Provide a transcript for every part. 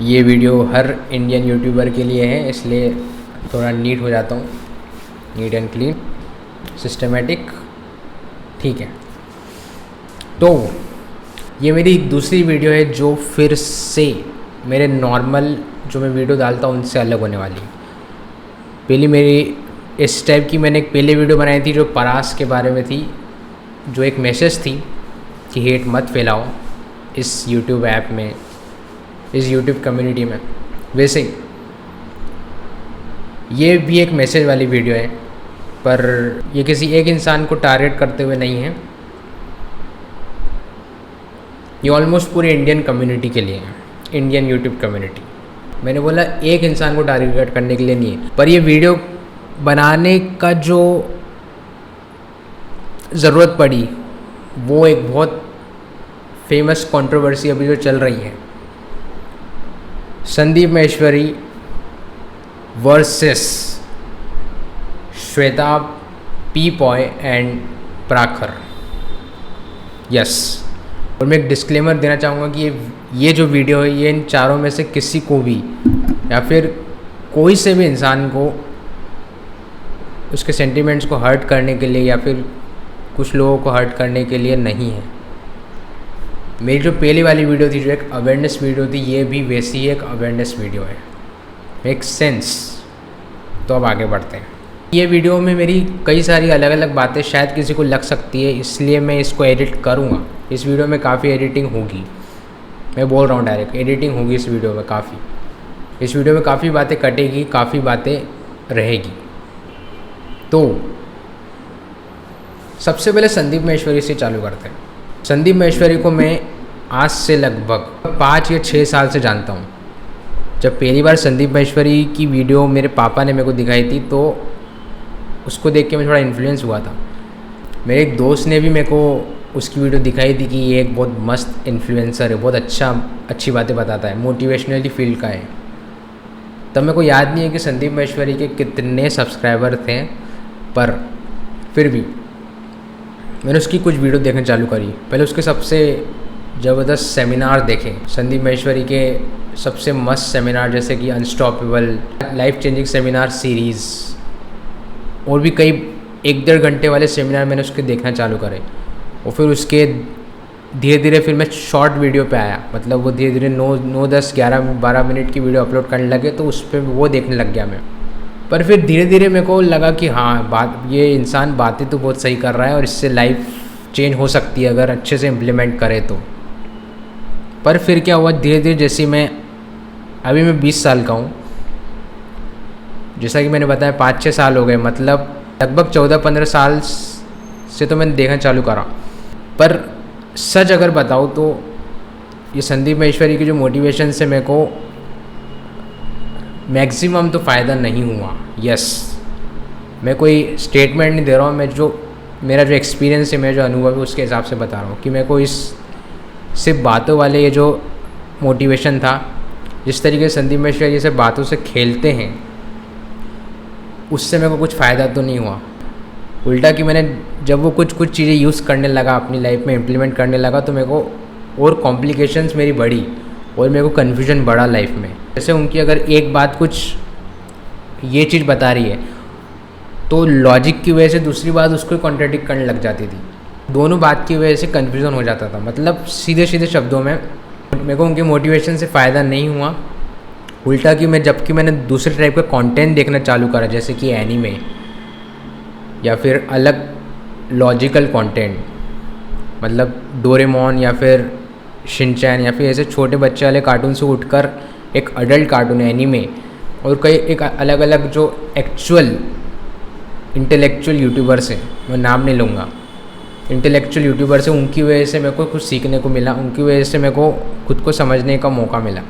ये वीडियो हर Indian YouTuber के लिए है, इसलिए थोड़ा नीट हो जाता हूँ, नीट एंड क्लीन, सिस्टमेटिक। ठीक है, तो ये मेरी दूसरी वीडियो है जो फिर से मेरे नॉर्मल जो मैं वीडियो डालता हूँ उनसे अलग होने वाली है। पहली मेरी इस टाइप की मैंने एक पहले वीडियो बनाई थी जो परास के बारे में थी, जो एक मैसेज थी कि हेट मत फैलाओ इस यूट्यूब ऐप में, इस यूट्यूब कम्युनिटी में। वैसे ही ये भी एक मैसेज वाली वीडियो है, पर ये किसी एक इंसान को टारगेट करते हुए नहीं है, ये ऑलमोस्ट पूरे इंडियन कम्युनिटी के लिए है, इंडियन यूट्यूब कम्युनिटी। मैंने बोला एक इंसान को टारगेट करने के लिए नहीं है, पर ये वीडियो बनाने का जो ज़रूरत पड़ी वो एक बहुत फेमस कंट्रोवर्सी अभी जो चल रही है, संदीप महेश्वरी वर्सेस श्वेता पी पॉय एंड प्राखर। यस, और मैं एक डिस्क्लेमर देना चाहूँगा कि ये जो वीडियो है ये इन चारों में से किसी को भी या फिर कोई से भी इंसान को उसके सेंटिमेंट्स को हर्ट करने के लिए या फिर कुछ लोगों को हर्ट करने के लिए नहीं है। मेरी जो पहली वाली वीडियो थी जो एक अवेयरनेस वीडियो थी, ये भी वैसी ही एक अवेयरनेस वीडियो है। Make sense? तो अब आगे बढ़ते हैं। ये वीडियो में मेरी कई सारी अलग अलग बातें शायद किसी को लग सकती है, इसलिए मैं इसको एडिट करूँगा। इस वीडियो में काफ़ी एडिटिंग होगी, मैं बोल रहा हूँ डायरेक्ट, एडिटिंग होगी इस वीडियो में काफ़ी। इस वीडियो में काफ़ी बातें कटेगी, काफ़ी बातें रहेगी। तो सबसे पहले संदीप महेश्वरी से चालू करते हैं। संदीप महेश्वरी को मैं आज से लगभग 5 या 6 साल से जानता हूँ। जब पहली बार संदीप महेश्वरी की वीडियो मेरे पापा ने मेरे को दिखाई थी तो उसको देख के मैं थोड़ा इन्फ्लुएंस हुआ था। मेरे एक दोस्त ने भी मेरे को उसकी वीडियो दिखाई थी कि ये एक बहुत मस्त इन्फ्लुएंसर है, बहुत अच्छी बातें बताता है, मोटिवेशनली फील्ड का है। तब मेरे को याद नहीं है कि संदीप महेश्वरी के कितने सब्सक्राइबर थे, पर फिर भी मैंने उसकी कुछ वीडियो देखना चालू करी। पहले उसके सबसे ज़बरदस्त सेमिनार देखे, संदीप महेश्वरी के सबसे मस्त सेमिनार जैसे कि unstoppable, life changing seminar series, और भी कई 1-1.5 घंटे वाले सेमिनार मैंने उसके देखना चालू करे। और फिर उसके धीरे धीरे फिर मैं शॉर्ट वीडियो पे आया, मतलब वो धीरे धीरे 9, 10, 11, 12 मिनट की वीडियो अपलोड करने लगे, तो उस पर वो देखने लग गया मैं। पर फिर धीरे धीरे मेरे को लगा कि हाँ, ये इंसान बातें तो बहुत सही कर रहा है और इससे लाइफ चेंज हो सकती है अगर अच्छे से इम्प्लीमेंट करे तो। पर फिर क्या हुआ, धीरे धीरे जैसे अभी मैं 20 साल का हूँ, जैसा कि मैंने बताया 5-6 साल हो गए, मतलब लगभग 14-15 साल से तो मैंने देखना चालू करा। पर सच अगर बताऊँ तो ये संदीप महेश्वरी की जो मोटिवेशन से मेरे को मैक्सिमम तो फ़ायदा नहीं हुआ। यस, मैं कोई स्टेटमेंट नहीं दे रहा हूँ, मेरा जो एक्सपीरियंस है, मेरा जो अनुभव है उसके हिसाब से बता रहा हूँ कि मेरे को इस सिर्फ बातों वाले ये जो मोटिवेशन था, जिस तरीके से संदीप महेश्वरी से बातों से खेलते हैं, उससे मेरे को कुछ फ़ायदा तो नहीं हुआ। उल्टा कि मैंने जब वो कुछ चीज़ें यूज़ करने लगा, अपनी लाइफ में इम्प्लीमेंट करने लगा, तो मेरे को और कॉम्प्लिकेशंस मेरी बढ़ी और मेरे को कन्फ्यूजन बढ़ा लाइफ में। जैसे उनकी अगर एक बात कुछ ये चीज़ बता रही है तो लॉजिक की वजह से दूसरी बात उसको कॉन्ट्राडिक्ट करने लग जाती थी। दोनों बात की वजह से कन्फ्यूज़न हो जाता था। मतलब सीधे शब्दों में मेरे को उनके मोटिवेशन से फ़ायदा नहीं हुआ। उल्टा कि जबकि मैंने दूसरे टाइप का कंटेंट देखना चालू करा, जैसे कि एनीमे या फिर अलग लॉजिकल कंटेंट, मतलब डोरेमोन या फिर शिनचैन या फिर ऐसे छोटे बच्चे वाले कार्टून से उठकर एक अडल्ट कार्टून एनीमे, और कई एक अलग अलग जो एक्चुअल इंटेलेक्चुअल यूट्यूबर्स हैं, मैं नाम नहीं लूँगा, इंटेलेक्चुअल यूट्यूबर्स हैं, उनकी वजह से मेरे को कुछ सीखने को मिला, उनकी वजह से मेरे को खुद को समझने का मौका मिला,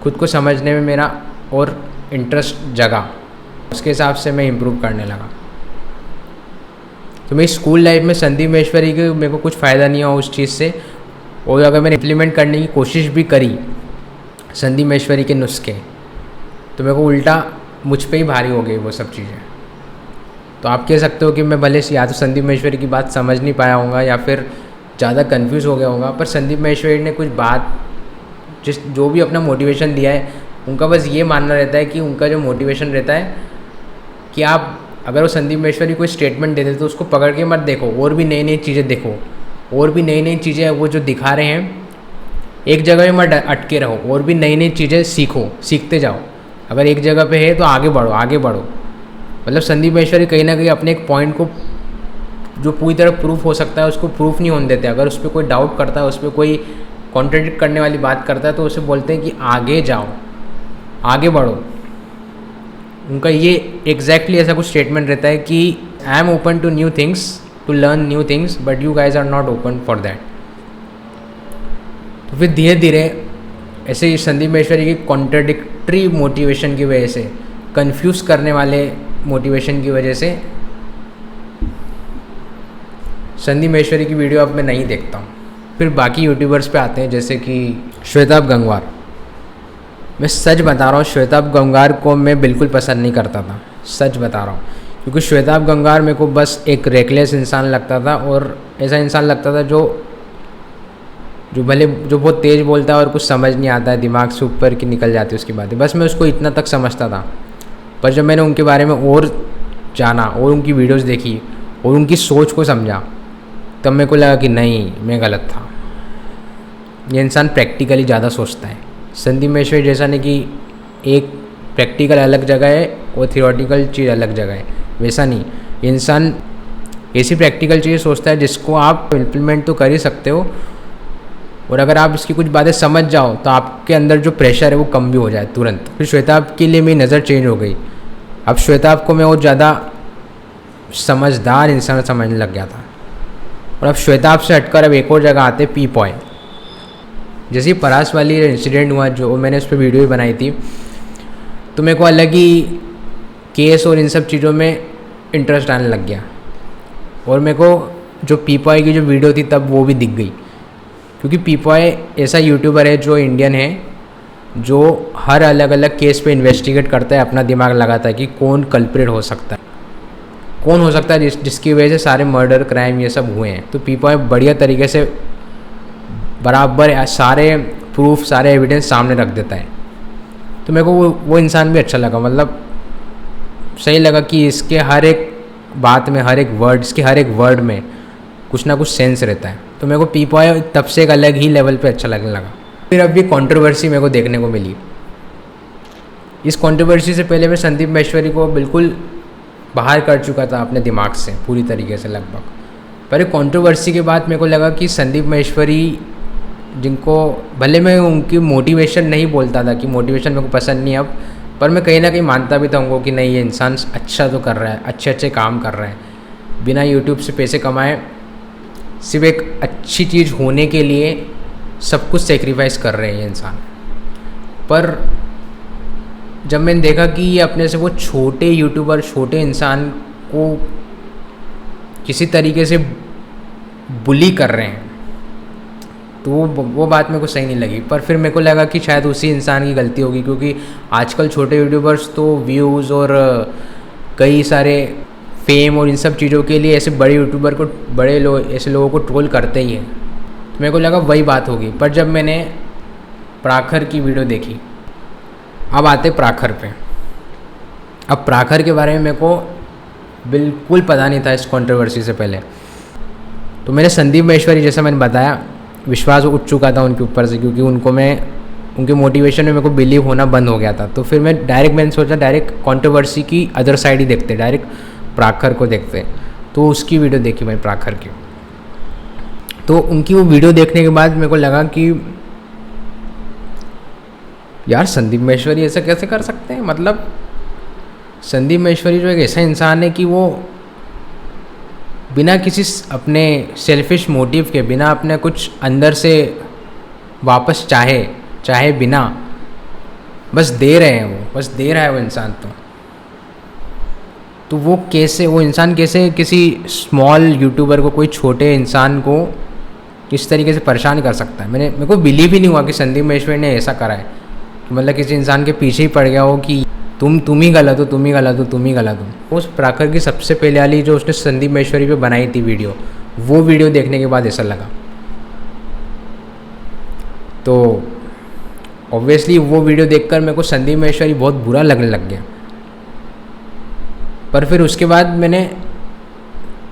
खुद को समझने में मेरा और इंटरेस्ट जगा, उसके हिसाब से मैं इम्प्रूव करने लगा। तो मेरी स्कूल लाइफ में संदीप महेश्वरी के मेरे को कुछ फ़ायदा नहीं हुआ उस चीज़ से, और अगर मैंने इम्प्लीमेंट करने की कोशिश भी करी संदीप महेश्वरी के नुस्खे, तो मेरे को उल्टा मुझ पे ही भारी हो गई वो सब चीज़ें। तो आप कह सकते हो कि मैं भले या तो संदीप महेश्वरी की बात समझ नहीं पाया होगा या फिर ज़्यादा कंफ्यूज हो गया होगा, पर संदीप महेश्वरी ने कुछ बात जो भी अपना मोटिवेशन दिया है, उनका बस ये मानना रहता है कि उनका जो मोटिवेशन रहता है कि आप अगर वो संदीप माहेश्वरी कोई स्टेटमेंट दे देते तो उसको पकड़ के मत देखो, और भी नई नई चीज़ें देखो, और भी नई नई चीज़ें वो जो दिखा रहे हैं, एक जगह में मत अटके रहो, और भी नई नई चीज़ें सीखते जाओ। अगर एक जगह पे है तो आगे बढ़ो। मतलब संदीप माहेश्वरी कहीं ना कहीं अपने एक पॉइंट को जो पूरी तरह प्रूफ हो सकता है उसको प्रूफ नहीं होने देते। अगर उस पर कोई डाउट करता है, उस पर कोई कॉन्ट्रडिक्ट करने वाली बात करता है तो उसे बोलते हैं कि आगे जाओ, आगे बढ़ो। उनका ये एग्जैक्टली ऐसा कुछ स्टेटमेंट रहता है कि I am open to new things, to learn new things, but you guys are not open for that. तो फिर धीरे धीरे ऐसे ही संदीप माहेश्वरी की कॉन्ट्रडिक्टरी मोटिवेशन की वजह से, कंफ्यूज करने वाले मोटिवेशन की वजह से संदीप माहेश्वरी की वीडियो अब मैं नहीं देखता हूँ। फिर बाकी यूट्यूबर्स पे आते हैं, जैसे कि श्वेताब गंगवार। मैं सच बता रहा हूँ, श्वेताब गंगवार को मैं बिल्कुल पसंद नहीं करता था, सच बता रहा हूँ। क्योंकि श्वेताब गंगवार मेरे को बस एक रेकलेस इंसान लगता था, और ऐसा इंसान लगता था जो बहुत तेज़ बोलता है और कुछ समझ नहीं आता है, दिमाग से ऊपर की निकल जाती है उसकी बातें। बस मैं उसको इतना तक समझता था। पर जब मैंने उनके बारे में और जाना और उनकी वीडियोस देखी और उनकी सोच को समझा, तब मेरे को लगा कि नहीं, मैं गलत था। ये इंसान प्रैक्टिकली ज़्यादा सोचता है। संदीप माहेश्वरी जैसा नहीं कि एक प्रैक्टिकल अलग जगह है और थियोरेटिकल चीज़ अलग जगह है, वैसा नहीं। ये इंसान ऐसी प्रैक्टिकल चीज़ सोचता है जिसको आप इम्प्लीमेंट तो कर ही सकते हो, और अगर आप इसकी कुछ बातें समझ जाओ तो आपके अंदर जो प्रेशर है वो कम भी हो जाए तुरंत। फिर श्वेताब के लिए मेरी नज़र चेंज हो गई। अब श्वेताब को मैं और ज़्यादा समझदार इंसान समझने लग गया था। और अब श्वेताब से हटकर अब एक और जगह आते पी पॉय। जैसे परास वाली इंसिडेंट हुआ, जो मैंने उस पर वीडियो भी बनाई थी, तो मेरे को अलग ही केस और इन सब चीज़ों में इंटरेस्ट आने लग गया। और मेरे को जो पी पॉय की जो वीडियो थी तब वो भी दिख गई, क्योंकि पी पॉय ऐसा यूट्यूबर है जो इंडियन है, जो हर अलग अलग केस पे इन्वेस्टिगेट करता है, अपना दिमाग लगाता है कि कौन कल्प्रिट हो सकता है, कौन हो सकता है जिसकी वजह से सारे मर्डर क्राइम ये सब हुए हैं। तो पी पॉय बढ़िया तरीके से बराबर सारे प्रूफ, सारे एविडेंस सामने रख देता है। तो मेरे को वो इंसान भी अच्छा लगा। मतलब सही लगा कि इसके हर एक बात में, हर एक वर्ड, इसके हर एक वर्ड में कुछ ना कुछ सेंस रहता है। तो मेरे को पी पॉय तब से एक अलग ही लेवल पे अच्छा लगने लगा। फिर अब भी कंट्रोवर्सी मेरे को देखने को मिली। इस कंट्रोवर्सी से पहले मैं संदीप माहेश्वरी को बिल्कुल बाहर कर चुका था अपने दिमाग से पूरी तरीके से लगभग। पर एक कंट्रोवर्सी के बाद मेरे को लगा कि संदीप माहेश्वरी, जिनको भले मैं उनकी मोटिवेशन नहीं बोलता था कि मोटिवेशन मेरे को पसंद नहीं अब, पर मैं कहीं ना कहीं मानता भी था उनको कि नहीं, ये इंसान अच्छा तो कर रहा है, अच्छे अच्छे काम कर रहा है, बिना यूट्यूब से पैसे कमाए सिर्फ एक अच्छी चीज़ होने के लिए सब कुछ सेक्रीफाइस कर रहे हैं ये इंसान। पर जब मैंने देखा कि ये अपने से वो छोटे यूट्यूबर, छोटे इंसान को किसी तरीके से बुली कर रहे हैं, तो वो बात मेरे को सही नहीं लगी। पर फिर मेरे को लगा कि शायद उसी इंसान की गलती होगी, क्योंकि आजकल छोटे यूट्यूबर्स तो व्यूज़ और कई सारे फेम और इन सब चीज़ों के लिए ऐसे बड़े यूट्यूबर को, ऐसे लोगों को ट्रोल करते ही हैं। तो मेरे को लगा वही बात होगी। पर जब मैंने प्राखर की वीडियो देखी, अब आते प्राखर पे। अब प्राखर के बारे में मेरे को बिल्कुल पता नहीं था इस कंट्रोवर्सी से पहले। तो मैंने संदीप माहेश्वरी, जैसा मैंने बताया, विश्वास उठ चुका था उनके ऊपर से, क्योंकि उनके मोटिवेशन में मेरे को बिलीव होना बंद हो गया था। तो फिर मैंने सोचा डायरेक्ट कंट्रोवर्सी की अदर साइड ही देखते, डायरेक्ट प्राखर को देखते। तो उसकी वीडियो देखी मैंने प्राखर की। तो उनकी वो वीडियो देखने के बाद मेरे को लगा कि यार संदीप माहेश्वरी ऐसा कैसे कर सकते हैं। मतलब संदीप माहेश्वरी जो एक ऐसा इंसान है कि वो बिना किसी अपने सेल्फिश मोटिव के, बिना अपने कुछ अंदर से वापस चाहे बिना, बस दे रहे हैं, वो बस दे रहा है वो इंसान। तो वो इंसान कैसे किसी स्मॉल यूट्यूबर को, कोई छोटे इंसान को इस तरीके से परेशान कर सकता है। मेरे को बिलीव ही नहीं हुआ कि संदीप माहेश्वरी ने ऐसा करा है। मतलब किसी इंसान के पीछे ही पड़ गया हो कि तुम ही गलत हो, तुम ही गलत हो। उस प्राखर की सबसे पहले वाली जो उसने संदीप माहेश्वरी पे बनाई थी वीडियो, वो वीडियो देखने के बाद ऐसा लगा। तो ऑब्वियसली वो वीडियो देखकर मेरे को संदीप माहेश्वरी बहुत बुरा लगने लग गया। पर फिर उसके बाद मेरे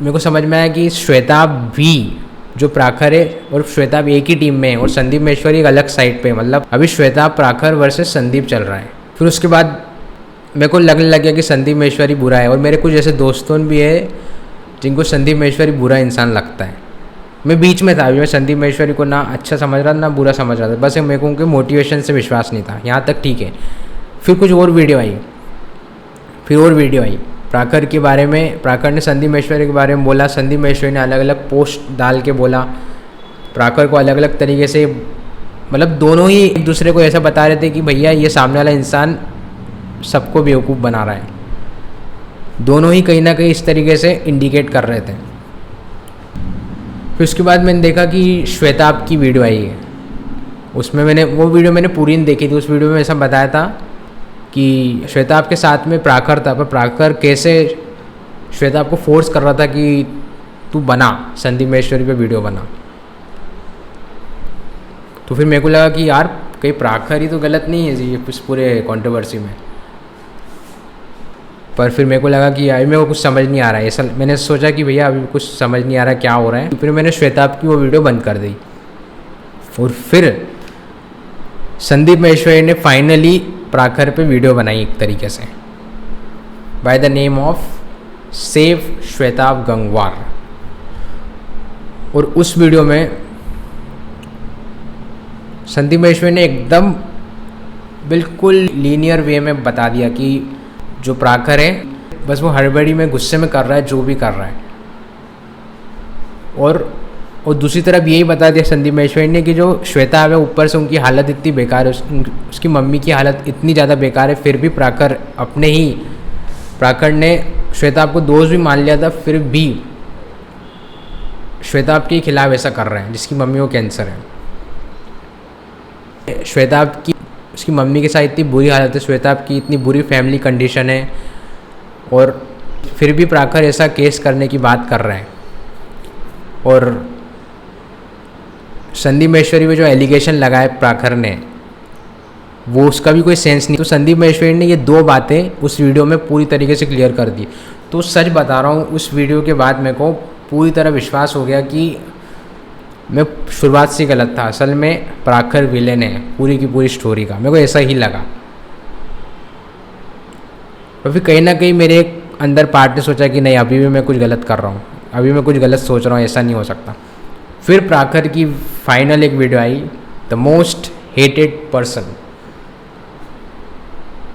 को समझ में आया कि श्वेता भी जो प्राखर है और श्वेता भी एक ही टीम में है और संदीप माहेश्वरी एक अलग साइड पे, मतलब अभी श्वेता प्राखर वर्सेस संदीप चल रहा है। फिर उसके बाद मेरे को लगने लग गया कि संदीप माहेश्वरी बुरा है, और मेरे कुछ ऐसे दोस्तों भी है जिनको संदीप माहेश्वरी बुरा इंसान लगता है। मैं बीच में था, अभी मैं संदीप माहेश्वरी को ना अच्छा समझ रहा था ना बुरा समझ रहा था, बस मेरे को उनके मोटिवेशन से विश्वास नहीं था, यहाँ तक ठीक है। फिर कुछ और वीडियो आई प्राखर के बारे में। प्राखर ने संदीप माहेश्वरी के बारे में बोला, संदीप माहेश्वरी ने अलग अलग पोस्ट डाल के बोला, प्राखर को अलग अलग तरीके से, मतलब दोनों ही एक दूसरे को ऐसा बता रहे थे कि भैया ये सामने वाला इंसान सबको बेवकूफ़ बना रहा है। दोनों ही कहीं ना कहीं इस तरीके से इंडिकेट कर रहे थे। फिर उसके बाद मैंने देखा कि श्वेताब की वीडियो आई है, उसमें वो वीडियो मैंने पूरी नहीं देखी थी। उस वीडियो में ऐसा बताया था कि श्वेताब के साथ में प्राखर था, पर प्राखर कैसे श्वेताब को फोर्स कर रहा था कि तू बना, संदीप माहेश्वरी पे वीडियो बना। तो फिर मेरे को लगा कि यार कहीं प्राखर ही तो गलत नहीं है ये इस पूरे कंट्रोवर्सी में। पर फिर मेरे को लगा कि यार मेरे को कुछ समझ नहीं आ रहा है, ऐसा मैंने सोचा कि भैया अभी कुछ समझ नहीं आ रहा क्या हो रहा है। फिर मैंने श्वेताब की वो वीडियो बंद कर दी, और फिर संदीप माहेश्वरी ने फाइनली प्राखर पे वीडियो बनाई एक तरीके से, by the name of save Shwetab Gangwar. और उस वीडियो में संदीप माहेश्वरी ने एकदम बिल्कुल लीनियर वे में बता दिया कि जो प्राखर है बस वो हड़बड़ी में गुस्से में कर रहा है जो भी कर रहा है। और दूसरी तरफ यही बता दिया संदीप माहेश्वरी ने कि जो श्वेता है ऊपर से उनकी हालत इतनी बेकार है, उसकी मम्मी की हालत इतनी ज़्यादा बेकार है, फिर भी प्राखर ने श्वेताब को दोस्त भी मान लिया था, फिर भी श्वेताब के खिलाफ ऐसा कर रहे हैं जिसकी मम्मी को कैंसर है। श्वेताब की उसकी मम्मी के साथ इतनी बुरी हालत है, श्वेताब की इतनी बुरी फैमिली कंडीशन है, और फिर भी प्राखर ऐसा केस करने की बात कर रहे हैं। और संदीप माहेश्वरी पे जो एलिगेशन लगाए प्राखर ने, वो उसका भी कोई सेंस नहीं। तो संदीप माहेश्वरी ने ये दो बातें उस वीडियो में पूरी तरीके से क्लियर कर दी। तो सच बता रहा हूँ, उस वीडियो के बाद मेरे को पूरी तरह विश्वास हो गया कि मैं शुरुआत से गलत था, असल में प्राखर विलेन है पूरी की पूरी स्टोरी का, मेरे को ऐसा ही लगा। और फिर कहीं ना कहीं मेरे अंदर पार्ट ने सोचा कि नहीं, अभी भी मैं कुछ गलत कर रहा हूँ, अभी मैं कुछ गलत सोच रहा हूँ, ऐसा नहीं हो सकता। फिर प्राखर की फाइनल एक video I, the most hated person,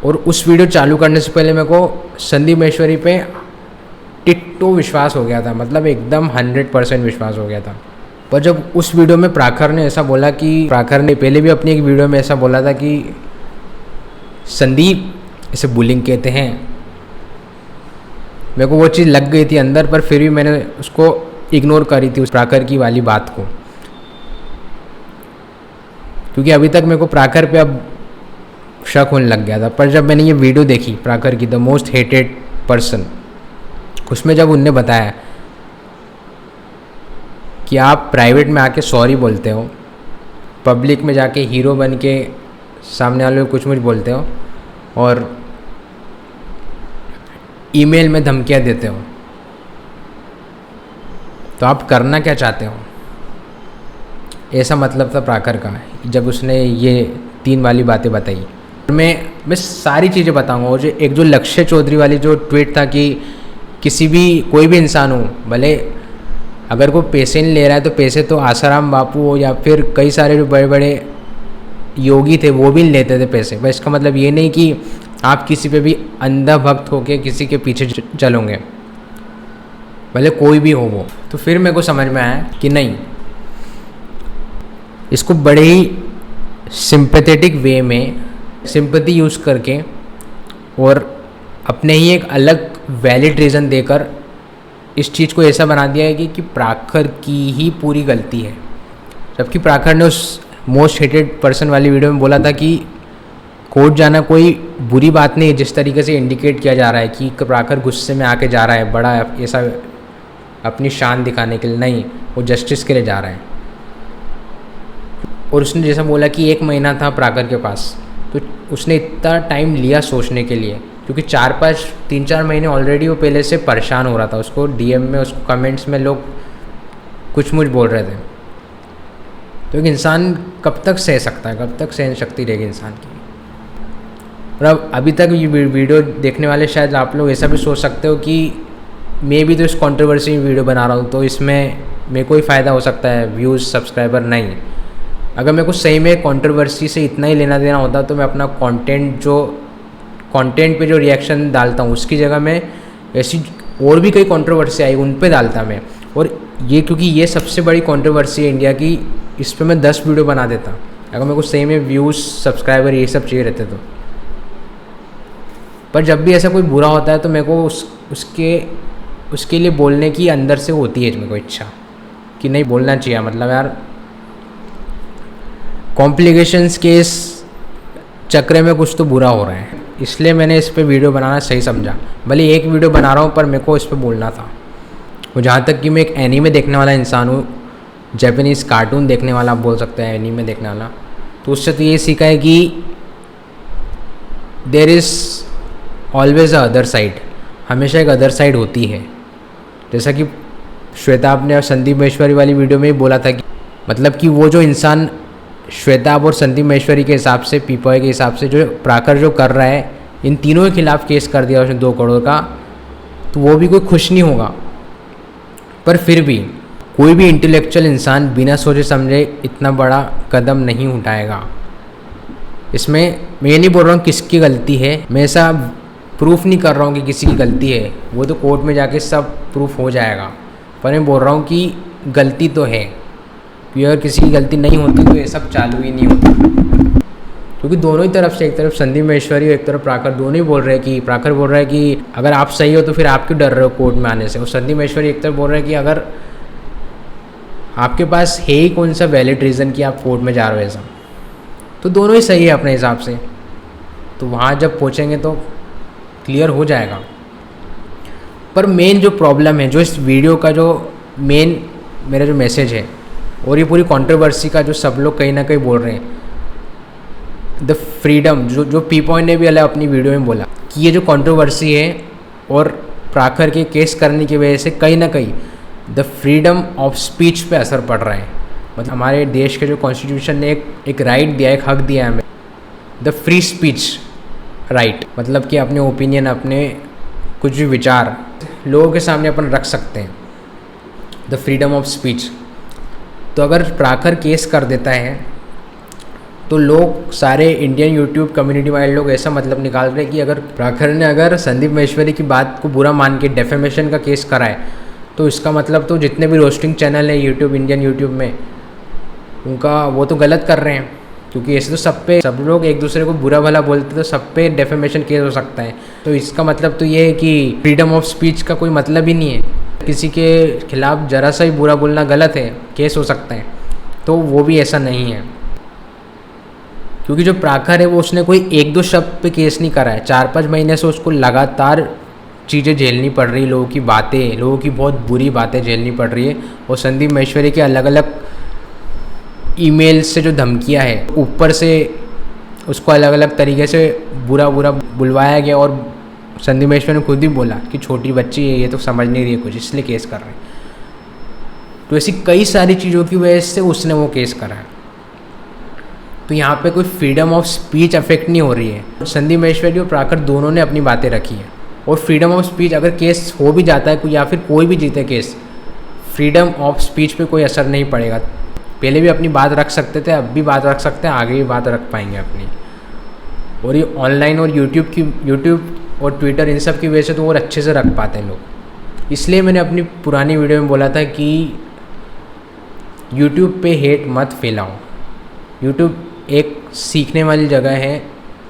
और उस वीडियो चालू करने से पहले मेरे को संदीप माहेश्वरी पे टिट्टो विश्वास हो गया था, मतलब एकदम 100% विश्वास हो गया था। पर जब उस वीडियो में प्राखर ने ऐसा बोला कि प्राखर ने पहले भी अपनी एक वीडियो में ऐसा बोला था कि संदीप इसे बुलिंग कहते हैं, मेरे को वो चीज़ लग गई थी अंदर, पर फिर भी मैंने उसको इग्नोर करी थी उस प्राखर की वाली बात को, क्योंकि अभी तक मेरे को प्राखर पे अब शक होने लग गया था। पर जब मैंने ये वीडियो देखी प्राखर की, द मोस्ट हेटेड पर्सन, उसमें जब उनने बताया कि आप प्राइवेट में आके सॉरी बोलते हो, पब्लिक में जाके हीरो बन के सामने वाले को कुछ मुझ बोलते हो, और ईमेल में धमकियाँ देते हो, तो आप करना क्या चाहते हो, ऐसा मतलब था प्राखर का जब उसने ये 3 वाली बातें बताई। मैं सारी चीज़ें बताऊंगा। और जो लक्ष्य चौधरी वाली जो ट्वीट था कि कोई भी इंसान हो, भले अगर कोई पैसे नहीं ले रहा है तो पैसे तो आसाराम बापू हो या फिर कई सारे जो बड़े बड़े योगी थे वो भी लेते थे पैसे, बस इसका मतलब ये नहीं कि आप किसी पे भी अंधा भक्त होके किसी के पीछे चलोगे, भले कोई भी हो वो। तो फिर मेरे को समझ में आया कि नहीं, इसको बड़े ही सिंपैथेटिक वे में सिंपैथी यूज़ करके और अपने ही एक अलग वैलिड रीज़न देकर इस चीज़ को ऐसा बना दिया है कि प्राखर की ही पूरी गलती है। जबकि प्राखर ने उस मोस्ट हेटेड पर्सन वाली वीडियो में बोला था कि कोर्ट जाना कोई बुरी बात नहीं है, जिस तरीके से इंडिकेट किया जा रहा है कि प्राखर गुस्से में आके जा रहा है बड़ा ऐसा अपनी शान दिखाने के लिए, नहीं, वो जस्टिस के लिए जा रहा है। और उसने जैसा बोला कि 1 महीना था प्राकर के पास, तो उसने इतना टाइम लिया सोचने के लिए, क्योंकि 3-4 महीने ऑलरेडी वो पहले से परेशान हो रहा था। उसको DM में, उसको कमेंट्स में लोग कुछ मुझ बोल रहे थे। तो एक इंसान कब तक सह सकता है, कब तक सहन शक्ति रहेगी इंसान की। और अब अभी तक ये वीडियो देखने वाले शायद आप लोग ऐसा भी सोच सकते हो कि मैं भी तो इस कंट्रोवर्सी में वीडियो बना रहा हूँ, तो इसमें मेरे को ही फ़ायदा हो सकता है, व्यूज़, सब्सक्राइबर। नहीं, अगर मेरे को सही में कंट्रोवर्सी से इतना ही लेना देना होता तो मैं अपना कंटेंट पे जो रिएक्शन डालता हूँ उसकी जगह मैं ऐसी और भी कई कंट्रोवर्सी आई उन पे डालता मैं। और ये क्योंकि ये सबसे बड़ी कंट्रोवर्सी है इंडिया की, इस पर मैं 10 वीडियो बना देता अगर मेरे को सही में व्यूज़, सब्सक्राइबर ये सब चाहिए रहते तो। पर जब भी ऐसा कोई बुरा होता है तो मेरे को उसके लिए बोलने की अंदर से होती है मेरे को इच्छा कि नहीं, बोलना चाहिए। मतलब यार, कॉम्प्लिकेशंस के इस चक्र में कुछ तो बुरा हो रहा है, इसलिए मैंने इस पे वीडियो बनाना सही समझा। भले एक वीडियो बना रहा हूँ पर मेरे को इस पे बोलना था। और जहाँ तक कि मैं एक एनीमे देखने वाला इंसान हूँ, जापानीज़ कार्टून देखने वाला आप बोल सकते हैं, एनीमे देखने वाला, तो उससे तो ये सीखा है कि there is always a other side, हमेशा एक अदर साइड होती है। जैसा कि श्वेताब ने और संदीप महेश्वरी वाली वीडियो में ही बोला था कि मतलब कि वो जो इंसान श्वेताब और संदीप महेश्वरी के हिसाब से, पीपॉय के हिसाब से जो प्राकर जो कर रहा है, इन तीनों के खिलाफ केस कर दिया उसने 2 करोड़ का, तो वो भी कोई खुश नहीं होगा। पर फिर भी कोई भी इंटेलेक्चुअल इंसान बिना सोचे समझे इतना बड़ा कदम नहीं उठाएगा। इसमें मैं ये नहीं बोल रहा हूँ किसकी गलती है, मैं ऐसा प्रूफ नहीं कर रहा हूँ कि किसी की गलती है, वो तो कोर्ट में जाके सब प्रूफ हो जाएगा। पर मैं बोल रहा हूँ कि गलती तो है, कि अगर किसी की गलती नहीं होती तो ये सब चालू ही नहीं होता। क्योंकि दोनों ही तरफ से, एक तरफ संदीप महेश्वरी और एक तरफ प्राकर, दोनों ही बोल रहे हैं कि प्राकर बोल रहा है कि अगर आप सही हो तो फिर आप क्यों डर रहे हो कोर्ट में आने से, और संदीप महेश्वरी एक तरफ बोल रहे हैं कि अगर आपके पास है ही कौन सा वैलिड रीज़न कि आप कोर्ट में जा रहे हो ऐसा, तो दोनों ही सही है अपने हिसाब से। तो वहाँ जब पहुँचेंगे तो क्लियर हो जाएगा। पर मेन जो प्रॉब्लम है, जो इस वीडियो का जो मेन मेरा जो मैसेज है और ये पूरी कंट्रोवर्सी का जो सब लोग कहीं ना कहीं बोल रहे हैं, द फ्रीडम, जो पीपॉय ने भी अलग अपनी वीडियो में बोला कि ये जो कंट्रोवर्सी है और प्राकर के केस करने की वजह से कहीं ना कहीं द फ्रीडम ऑफ स्पीच पे असर पड़ रहा है। मतलब हमारे देश के जो कॉन्स्टिट्यूशन ने एक राइट दिया, एक हक दिया है हमें, द फ्री स्पीच राइट, मतलब कि अपने ओपिनियन, अपने कुछ भी विचार लोगों के सामने अपन रख सकते हैं, द फ्रीडम ऑफ स्पीच। तो अगर प्राकर केस कर देता है तो लोग, सारे इंडियन यूट्यूब कम्युनिटी वाले लोग ऐसा मतलब निकाल रहे हैं कि अगर प्राकर ने अगर संदीप महेश्वरी की बात को बुरा मान के डेफेमेशन का केस करा है, तो इसका मतलब तो जितने भी रोस्टिंग चैनल है यूट्यूब, इंडियन यूट्यूब में, उनका वो तो गलत कर रहे हैं। क्योंकि ऐसे तो सब लोग एक दूसरे को बुरा भला बोलते तो सब पे डेफेमेशन केस हो सकता है। तो इसका मतलब तो ये है कि फ्रीडम ऑफ स्पीच का कोई मतलब ही नहीं है। किसी के खिलाफ जरा सा ही बुरा बोलना गलत है, केस हो सकता है। तो वो भी ऐसा नहीं है, क्योंकि जो प्राकर है वो उसने कोई 1-2 शब्द पे केस नहीं करा है। 4-5 महीने से उसको लगातार चीज़ें झेलनी पड़ रही, लोगों की बातें, लोगों की बहुत बुरी बातें झेलनी पड़ रही है। और संदीप महेश्वरी के अलग अलग ईमेल से जो धमकियां है, ऊपर से उसको अलग अलग तरीके से बुरा बुलवाया गया। और संदीप महेश्वरी ने खुद ही बोला कि छोटी बच्ची है, ये तो समझ नहीं रही है कुछ, इसलिए केस कर रहे हैं। तो ऐसी कई सारी चीज़ों की वजह से उसने वो केस करा है। तो यहाँ पे कोई फ्रीडम ऑफ स्पीच अफेक्ट नहीं हो रही है। संदीप महेश्वरी और प्राकर दोनों ने अपनी बातें रखी है। और फ्रीडम ऑफ स्पीच अगर केस हो भी जाता है या फिर कोई भी जीते केस, फ्रीडम ऑफ स्पीच पे कोई असर नहीं पड़ेगा। पहले भी अपनी बात रख सकते थे, अब भी बात रख सकते हैं, आगे भी बात रख पाएंगे अपनी। और ये ऑनलाइन और यूट्यूब और ट्विटर, इन सब की वजह से तो और अच्छे से रख पाते हैं लोग। इसलिए मैंने अपनी पुरानी वीडियो में बोला था कि यूट्यूब पे हेट मत फैलाओ। यूट्यूब एक सीखने वाली जगह है।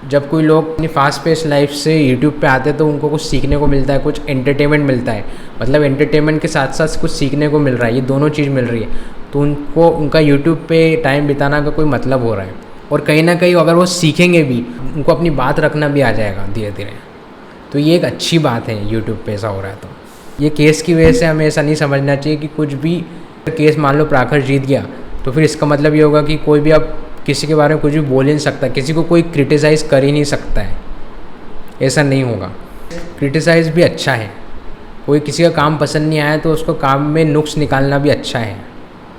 जब कोई लोग अपनी फास्ट पेस लाइफ से यूट्यूब पे आते हैं तो उनको कुछ सीखने को मिलता है, कुछ एंटरटेनमेंट मिलता है। मतलब एंटरटेनमेंट के साथ साथ कुछ सीखने को मिल रहा है, ये दोनों चीज़ मिल रही है। तो उनको उनका यूट्यूब पे टाइम बिताना का कोई मतलब हो रहा है। और कहीं ना कहीं अगर वो सीखेंगे भी, उनको अपनी बात रखना भी आ जाएगा धीरे धीरे। तो ये एक अच्छी बात है यूट्यूब पे ऐसा हो रहा है। तो ये केस की वजह से हमें ऐसा नहीं समझना चाहिए कि कुछ भी केस, मान लो प्राकर जीत गया तो फिर इसका मतलब ये होगा कि कोई भी आप किसी के बारे में कुछ भी बोल ही नहीं सकता, किसी को कोई क्रिटिसाइज़ कर ही नहीं सकता है। ऐसा नहीं होगा। क्रिटिसाइज़ भी अच्छा है, कोई किसी का काम पसंद नहीं आया तो उसको काम में नुक्स निकालना भी अच्छा है।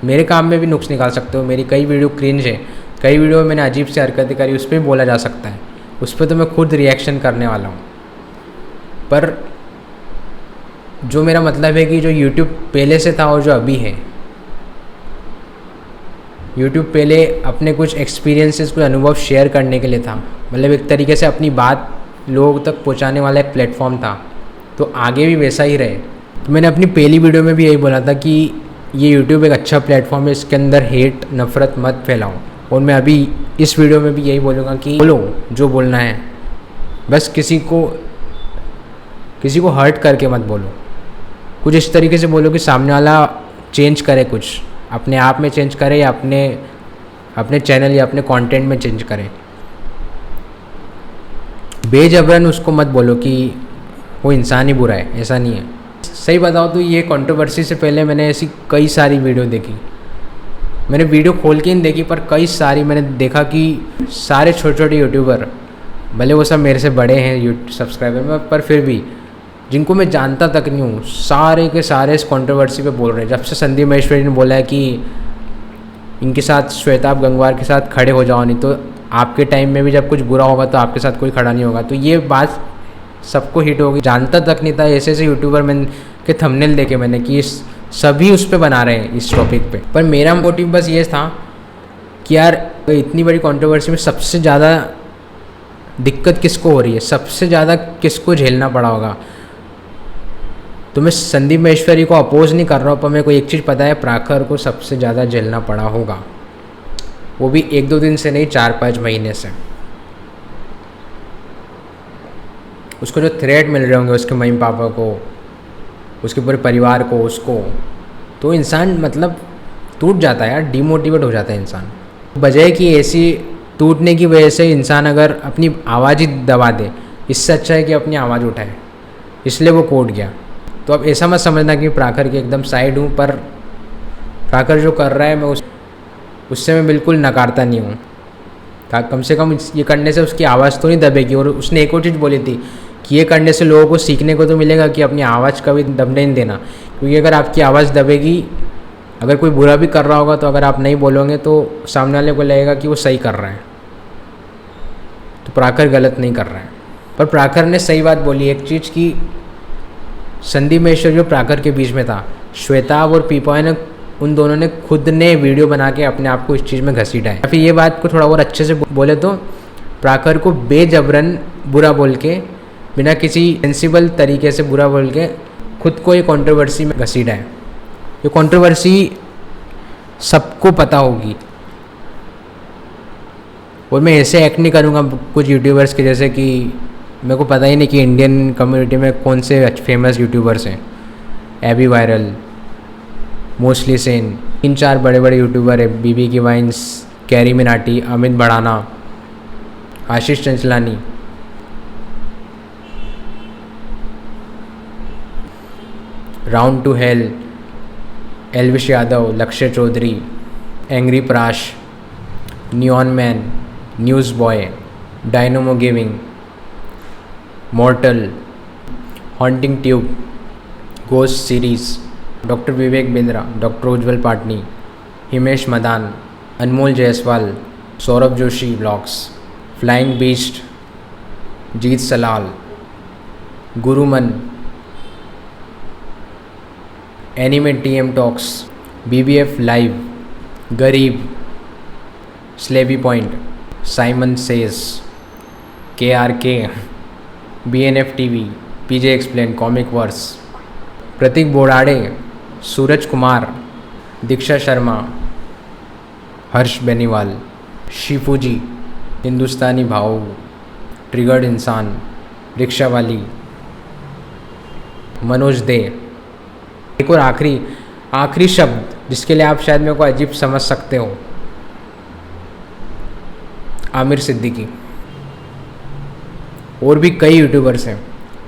मेरे काम में भी नुक्स निकाल सकते हो। मेरी कई वीडियो क्रिंज है, कई वीडियो में मैंने अजीब सी हरकतें करी, उस पर भी बोला जा सकता है, उस पर तो मैं खुद रिएक्शन करने वाला हूँ। पर जो मेरा मतलब है कि जो यूट्यूब पहले से था और जो अभी है, यूट्यूब पहले अपने कुछ एक्सपीरियंसेस, कुछ अनुभव शेयर करने के लिए था, मतलब एक तरीके से अपनी बात लोगों तक पहुंचाने वाला एक प्लेटफॉर्म था, तो आगे भी वैसा ही रहे। तो मैंने अपनी पहली वीडियो में भी यही बोला था कि ये यूट्यूब एक अच्छा प्लेटफॉर्म है, इसके अंदर हेट नफ़रत मत फैलाओ। और मैं अभी इस वीडियो में भी यही बोलूँगा कि बोलो जो बोलना है, बस किसी को हर्ट करके मत बोलो। कुछ इस तरीके से बोलो कि सामने वाला चेंज करे, कुछ अपने आप में चेंज करे या अपने चैनल या अपने कंटेंट में चेंज करे। बेजबरन उसको मत बोलो कि वो इंसान ही बुरा है, ऐसा नहीं है। सही बताओ तो ये कंट्रोवर्सी से पहले मैंने ऐसी कई सारी वीडियो देखी। मैंने वीडियो खोल के नहीं देखी, पर कई सारी मैंने देखा कि सारे छोटे छोटे यूट्यूबर, भले वो सब मेरे से बड़े हैं सब्सक्राइबर में, पर फिर भी जिनको मैं जानता तक नहीं हूँ, सारे के सारे इस कंट्रोवर्सी पे बोल रहे हैं। जब से संदीप महेश्वरी ने बोला है कि इनके साथ श्वेताब गंगवार के साथ खड़े हो जाओ, नहीं तो आपके टाइम में भी जब कुछ बुरा होगा तो आपके साथ कोई खड़ा नहीं होगा, तो ये बात सबको हिट होगी। जानता तक नहीं था, ऐसे ऐसे यूट्यूबर मैंने के थंबनेल देखे मैंने कि सभी उस पर बना रहे हैं इस टॉपिक पे। पर मेरा मोटिव बस ये था कि यार इतनी बड़ी कंट्रोवर्सी में सबसे ज़्यादा दिक्कत किसको हो रही है, सबसे ज़्यादा किसको झेलना पड़ा होगा। तो मैं संदीप महेश्वरी को अपोज नहीं कर रहा हूँ, पर मेरे को एक चीज़ पता है, प्राखर को सबसे ज़्यादा झेलना पड़ा होगा, वो भी 1-2 दिन से नहीं, 4-5 महीने से। उसको जो थ्रेट मिल रहे होंगे उसके मम्मी पापा को, उसके पूरे परिवार को, उसको, तो इंसान मतलब टूट जाता है यार, डिमोटिवेट हो जाता है इंसान। बजाय कि ऐसी टूटने की वजह से इंसान अगर अपनी आवाज़ ही दबा दे, इससे अच्छा है कि अपनी आवाज़ उठाए, इसलिए वो कोट गया। तो अब ऐसा मत समझना कि प्राखर की एकदम साइड हूँ, पर प्राखर जो कर रहा है मैं उससे मैं बिल्कुल नकारता नहीं हूँ। कम से कम ये करने से उसकी आवाज़ तो नहीं दबेगी। और उसने एक और चीज़ बोली थी कि ये करने से लोगों को सीखने को तो मिलेगा कि अपनी आवाज़ कभी दबने नहीं देना, क्योंकि अगर आपकी आवाज़ दबेगी, अगर कोई बुरा भी कर रहा होगा तो अगर आप नहीं बोलोगे तो सामने वाले को लगेगा कि वो सही कर रहा है, तो प्राखर गलत नहीं कर रहा है। पर प्राखर ने सही बात बोली एक चीज़ कि संदीप महेश्वरी जो प्राखर के बीच में था, श्वेताब और पीपॉय ने, उन दोनों ने खुद ने वीडियो बना के अपने आप को इस चीज़ में घसीटा है। फिर ये बात को थोड़ा और अच्छे से बोले तो प्राखर को बेजबरन बुरा बोल के, बिना किसी सेंसिबल तरीके से बुरा बोल के खुद को ये कंट्रोवर्सी में घसीटा है। ये कंट्रोवर्सी सबको पता होगी, और मैं ऐसे एक्ट नहीं करूँगा कुछ यूट्यूबर्स के जैसे कि मेरे को पता ही नहीं कि इंडियन कम्युनिटी में कौन से फेमस यूट्यूबर्स हैं। एबी वायरल, मोस्टली सेन, 3-4 बड़े बड़े यूट्यूबर है, बीबी की vines, Carry Minati, Amit Bhadana, Ashish Chanchlani, round two hell, Elvish Yadav, Lakshay Chaudhary, angry Prash, neon man, news boy, dynamo gaming, mortal, haunting tube, ghost series, doctor Vivek Bindra, doctor Ujjwal Patni, Himesh Madan, Anmol Jaiswal, Saurabh Joshi vlogs, flying beast, Jeet Selal, Gurumann, anime TM talks, BBF live, गरीब, स्लेबी point, Simon says, KRK, BNF TV, PJ explain, comic verse, Prateek Borade, Suraj Kumar, Diksha Sharma, Harsh Beniwal, Shifuji, Hindustani Bhau, triggered इंसान, rickshaw वाली, मनोज दे। एक और आखिरी शब्द जिसके लिए आप शायद मेरे को अजीब समझ सकते हो, आमिर सिद्दीकी। और भी कई यूट्यूबर्स हैं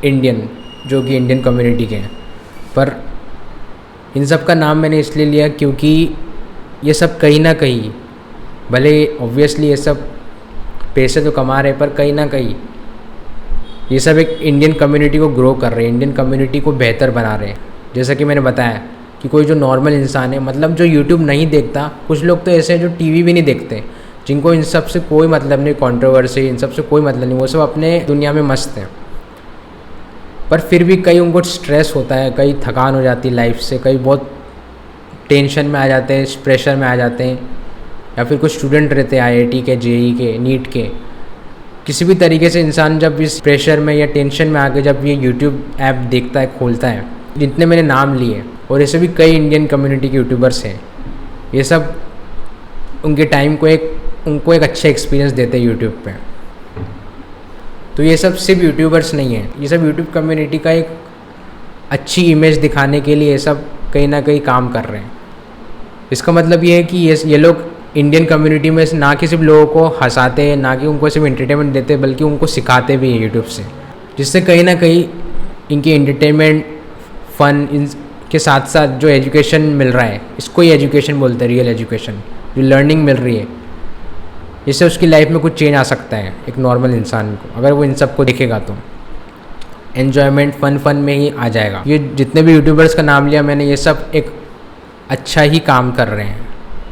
इंडियन जो कि इंडियन कम्युनिटी के हैं, पर इन सब का नाम मैंने इसलिए लिया क्योंकि ये सब कहीं ना कहीं, भले ऑब्वियसली ये सब पैसे तो कमा रहे, पर कहीं ना कहीं ये सब एक इंडियन कम्युनिटी को ग्रो कर रहे हैं, इंडियन कम्युनिटी को बेहतर बना रहे हैं। जैसा कि मैंने बताया कि कोई जो नॉर्मल इंसान है, मतलब जो यूट्यूब नहीं देखता, कुछ लोग तो ऐसे हैं जो टीवी भी नहीं देखते, जिनको इन सब से कोई मतलब नहीं, कंट्रोवर्सी इन सब से कोई मतलब नहीं, वो सब अपने दुनिया में मस्त हैं। पर फिर भी कई उनको स्ट्रेस होता है, कई थकान हो जाती है लाइफ से, कई बहुत टेंशन में आ जाते हैं, प्रेशर में आ जाते हैं, या फिर कुछ स्टूडेंट रहते हैं IIT के, JEE के, नीट के, किसी भी तरीके से इंसान जब इस प्रेशर में या टेंशन में आके जब ये यूट्यूब ऐप देखता है, खोलता है, जितने मैंने नाम लिए और ऐसे भी कई इंडियन कम्युनिटी के यूट्यूबर्स हैं, ये सब उनके टाइम को उनको एक अच्छा एक्सपीरियंस देते हैं यूट्यूब पे। तो ये सब सिर्फ यूट्यूबर्स नहीं है, ये सब यूट्यूब कम्युनिटी का एक अच्छी इमेज दिखाने के लिए ये सब कहीं ना कहीं काम कर रहे हैं। इसका मतलब ये है कि ये लोग इंडियन कम्युनिटी में ना कि सिर्फ लोगों को हंसाते हैं, ना कि उनको सिर्फ एंटरटेनमेंट देते हैं, बल्कि उनको सिखाते भी हैं यूट्यूब से, जिससे कहीं ना कहीं इनकी एंटरटेनमेंट, फ़न, इनके साथ साथ जो एजुकेशन मिल रहा है, इसको ही एजुकेशन बोलते हैं, रियल एजुकेशन, जो लर्निंग मिल रही है, इससे उसकी लाइफ में कुछ चेंज आ सकता है एक नॉर्मल इंसान को, अगर वो इन सब को देखेगा तो एन्जॉयमेंट, फन में ही आ जाएगा। ये जितने भी यूट्यूबर्स का नाम लिया मैंने, ये सब एक अच्छा ही काम कर रहे हैं,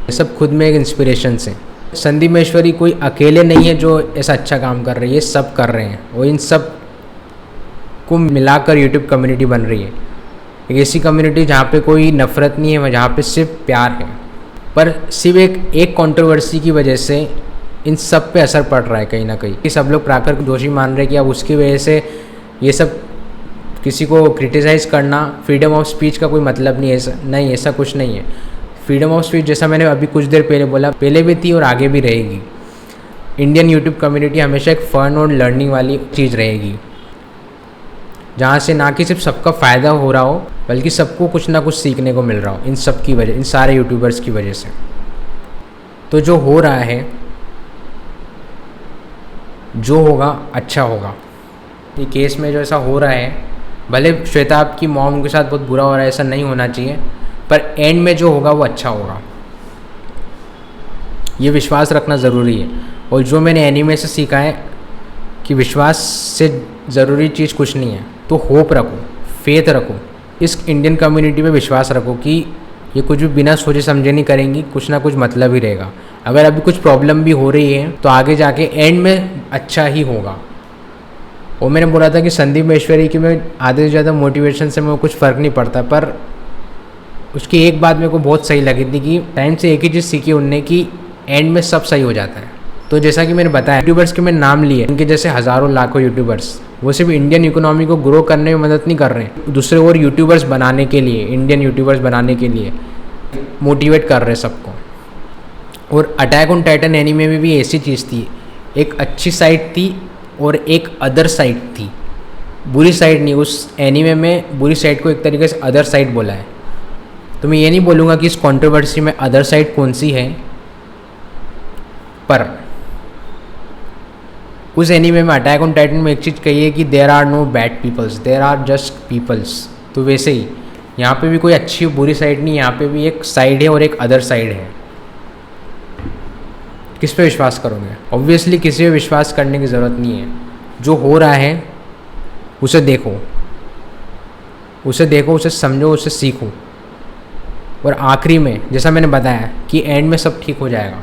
ये सब खुद में एक इंस्पिरेशन से। संदीप महेश्वरी कोई अकेले नहीं है जो ऐसा अच्छा काम कर रहे हैं, ये सब कर रहे हैं, और इन सब को मिलाकर यूट्यूब कम्युनिटी बन रही है, एक ऐसी कम्युनिटी जहाँ पे कोई नफ़रत नहीं है, जहाँ पे सिर्फ प्यार है। पर सिर्फ एक कंट्रोवर्सी की वजह से इन सब पे असर पड़ रहा है कहीं ना कहीं, कि सब लोग प्राकर को दोषी मान रहे हैं कि अब उसकी वजह से ये सब, किसी को क्रिटिसाइज़ करना फ्रीडम ऑफ स्पीच का कोई मतलब नहीं है, ऐसा कुछ नहीं है। फ्रीडम ऑफ स्पीच, जैसा मैंने अभी कुछ देर पहले बोला, पहले भी थी और आगे भी रहेगी। इंडियन यूट्यूब कम्युनिटी हमेशा एक फ़न और लर्निंग वाली चीज़ रहेगी, जहाँ से ना कि सिर्फ सबका फ़ायदा हो रहा हो, बल्कि सबको कुछ ना कुछ सीखने को मिल रहा हो इन सब की वजह, इन सारे यूट्यूबर्स की वजह से। तो जो हो रहा है, जो होगा अच्छा होगा। ये केस में जो ऐसा हो रहा है, भले श्वेताब की मॉम के साथ बहुत बुरा हो रहा है, ऐसा नहीं होना चाहिए, पर एंड में जो होगा वो अच्छा होगा, ये विश्वास रखना ज़रूरी है। और जो मैंने एनीमे से सीखा है कि विश्वास से ज़रूरी चीज़ कुछ नहीं है, तो होप रखो, फेथ रखो, इस इंडियन कम्युनिटी पे विश्वास रखो कि ये कुछ भी बिना सोचे समझे नहीं करेंगी, कुछ ना कुछ मतलब ही रहेगा। अगर अभी कुछ प्रॉब्लम भी हो रही है तो आगे जाके एंड में अच्छा ही होगा। और मैंने बोला था कि संदीप महेश्वरी की मैं आधे से ज़्यादा मोटिवेशन से मेरे को कुछ फ़र्क नहीं पड़ता, पर उसकी एक बात मेरे को बहुत सही लगी थी कि टाइम से एक ही चीज़ सीखी उनने कि एंड में सब सही हो जाता है। तो जैसा कि मैंने बताया, यूट्यूबर्स के मैं नाम लिए, उनके जैसे हज़ारों लाखों यूट्यूबर्स, वो सिर्फ इंडियन इकोनॉमी को ग्रो करने में मदद नहीं कर रहे हैं, दूसरे और यूट्यूबर्स बनाने के लिए, इंडियन यूट्यूबर्स बनाने के लिए मोटिवेट कर रहे हैं सबको। और अटैक ऑन टाइटन एनीमे में भी ऐसी चीज़ थी, एक अच्छी साइड थी और एक अदर साइड थी, बुरी साइड नहीं। उस एनीमे में बुरी साइड को एक तरीके से अदर साइड बोला है। तो मैं ये नहीं बोलूँगा कि इस कंट्रोवर्सी में अदर साइड कौन सी है, पर उस एनीमे में, अटैक ऑन टाइटन में एक चीज़ कही है कि there are no bad peoples, there are just peoples. तो वैसे ही यहाँ पे भी कोई अच्छी बुरी साइड नहीं, यहाँ पे भी एक साइड है और एक अदर साइड है। किस पे विश्वास करोगे? ऑब्वियसली किसी पे विश्वास करने की ज़रूरत नहीं है। जो हो रहा है उसे देखो, उसे समझो, उसे सीखो। और आखिरी में जैसा मैंने बताया कि एंड में सब ठीक हो जाएगा,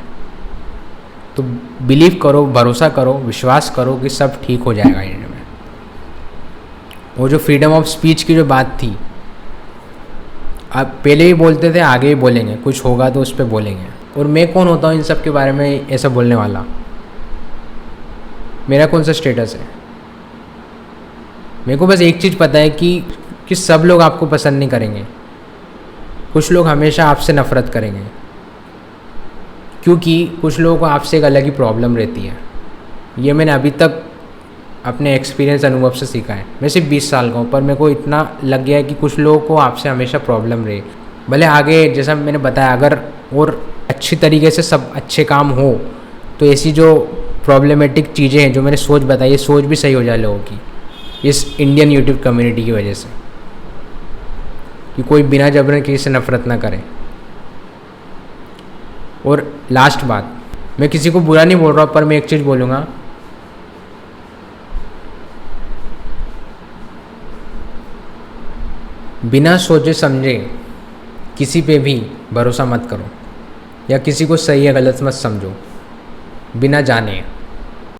तो बिलीव करो, भरोसा करो, विश्वास करो कि सब ठीक हो जाएगा एंड में। वो जो फ्रीडम ऑफ स्पीच की जो बात थी, आप पहले भी बोलते थे, आगे भी बोलेंगे, कुछ होगा तो उस पर बोलेंगे। और मैं कौन होता हूँ इन सब के बारे में ऐसा बोलने वाला? मेरा कौन सा स्टेटस है? मेरे को बस एक चीज़ पता है कि सब लोग आपको पसंद नहीं करेंगे, कुछ लोग हमेशा आपसे नफ़रत करेंगे, क्योंकि कुछ लोगों को आपसे एक अलग ही प्रॉब्लम रहती है। ये मैंने अभी तक अपने एक्सपीरियंस, अनुभव से सीखा है। मैं सिर्फ 20 साल का हूँ, पर मेरे को इतना लग गया है कि कुछ लोगों को आपसे हमेशा प्रॉब्लम रहे। भले आगे जैसा मैंने बताया, अगर और अच्छी तरीके से सब अच्छे काम हो तो ऐसी जो प्रॉब्लमेटिक चीज़ें हैं जो मैंने सोच बताई, ये सोच भी सही हो जाए लोगों की, इस इंडियन यूट्यूब कम्युनिटी की वजह से, कि कोई बिना जबरन किसी से नफ़रत ना करे। और लास्ट बात, मैं किसी को बुरा नहीं बोल रहा, पर मैं एक चीज़ बोलूँगा, बिना सोचे समझे किसी पे भी भरोसा मत करो, या किसी को सही या गलत मत समझो बिना जाने।